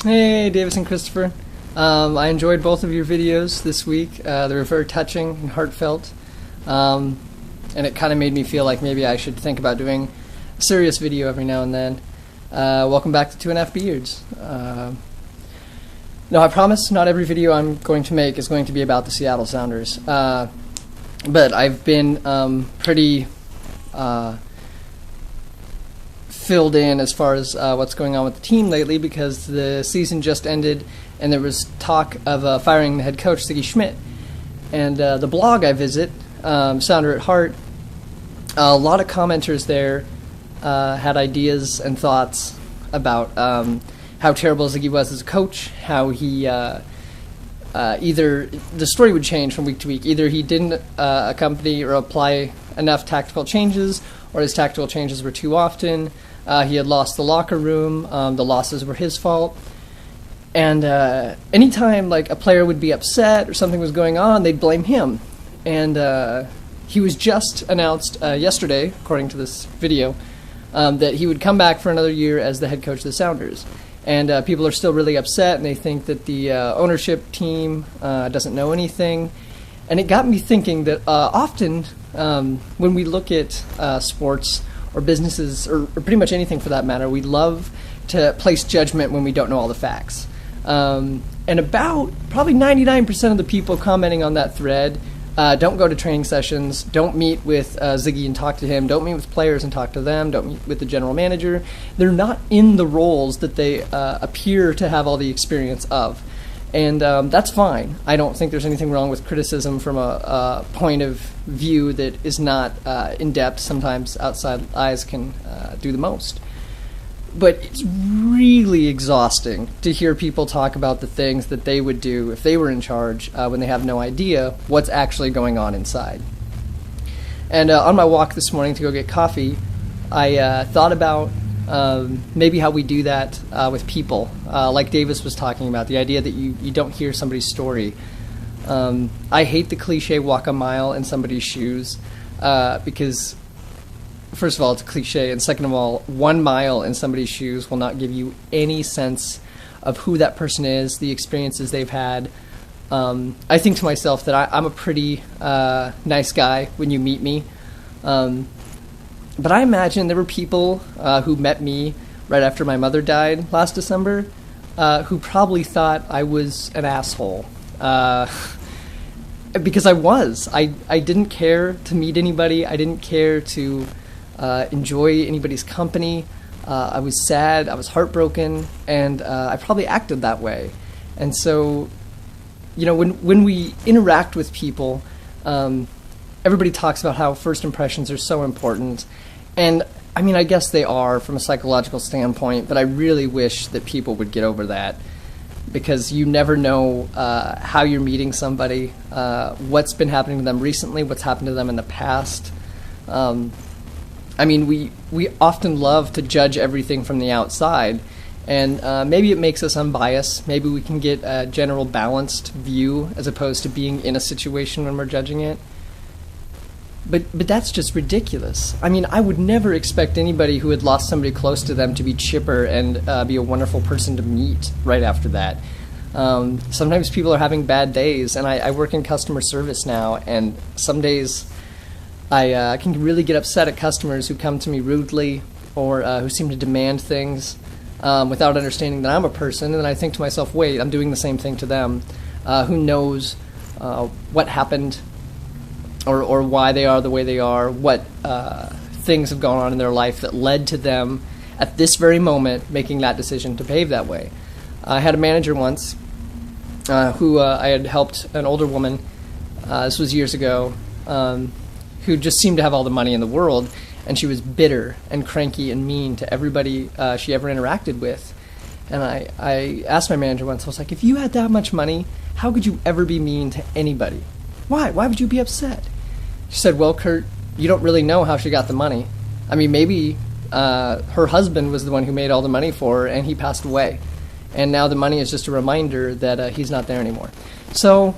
Hey, Davis and Christopher. I enjoyed both of your videos this week. They were very touching and heartfelt. And it kind of made me feel like maybe I should think about doing a serious video every now and then. Welcome back to 2.5 Beards. No, I promise not every video I'm going to make is going to be about the Seattle Sounders. But I've been pretty filled in as far as what's going on with the team lately, because the season just ended and there was talk of firing the head coach, Sigi Schmid. And the blog I visit, Sounder at Heart, a lot of commenters there had ideas and thoughts about how terrible Ziggy was as a coach, how he either the story would change from week to week. Either he didn't accompany or apply enough tactical changes, or his tactical changes were too often. He had lost the locker room. The losses were his fault. And anytime like a player would be upset or something was going on, they'd blame him. And he was just announced yesterday, according to this video, that he would come back for another year as the head coach of the Sounders. And people are still really upset, and they think that the ownership team doesn't know anything. And it got me thinking that often when we look at sports or businesses, or pretty much anything for that matter, we love to place judgment when we don't know all the facts. And about probably 99% of the people commenting on that thread don't go to training sessions, don't meet with Ziggy and talk to him, don't meet with players and talk to them, don't meet with the general manager. They're not in the roles that they appear to have all the experience of. And that's fine. I don't think there's anything wrong with criticism from a point of view that is not in-depth. Sometimes outside eyes can do the most. But it's really exhausting to hear people talk about the things that they would do if they were in charge when they have no idea what's actually going on inside. And on my walk this morning to go get coffee, I thought about maybe how we do that with people, like Davis was talking about, the idea that you don't hear somebody's story. I hate the cliche walk a mile in somebody's shoes because, first of all, it's a cliche, and second of all, 1 mile in somebody's shoes will not give you any sense of who that person is, the experiences they've had. I think to myself that I'm a pretty nice guy when you meet me. But I imagine there were people who met me right after my mother died last December who probably thought I was an asshole. Because I was. I didn't care to meet anybody. I didn't care to enjoy anybody's company. I was sad. I was heartbroken. And I probably acted that way. And so, you know, when we interact with people, everybody talks about how first impressions are so important. And, I mean, I guess they are from a psychological standpoint, but I really wish that people would get over that, because you never know how you're meeting somebody, what's been happening to them recently, what's happened to them in the past. I mean, we often love to judge everything from the outside, and maybe it makes us unbiased. Maybe we can get a general balanced view as opposed to being in a situation when we're judging it. But that's just ridiculous. I mean, I would never expect anybody who had lost somebody close to them to be chipper and be a wonderful person to meet right after that. Sometimes people are having bad days, and I work in customer service now, and some days I can really get upset at customers who come to me rudely or who seem to demand things without understanding that I'm a person, and then I think to myself, wait, I'm doing the same thing to them. Who knows what happened or why they are the way they are, what things have gone on in their life that led to them at this very moment making that decision to behave that way. I had a manager once who I had helped, an older woman, this was years ago, who just seemed to have all the money in the world, and she was bitter and cranky and mean to everybody she ever interacted with. And I asked my manager once, I was like, if you had that much money, how could you ever be mean to anybody? Why? Why would you be upset? She said, well, Kurt, you don't really know how she got the money. I mean, maybe her husband was the one who made all the money for her, and he passed away. And now the money is just a reminder that he's not there anymore. So,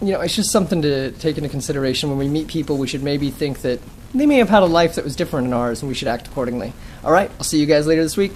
you know, it's just something to take into consideration. When we meet people, we should maybe think that they may have had a life that was different than ours, and we should act accordingly. All right, I'll see you guys later this week.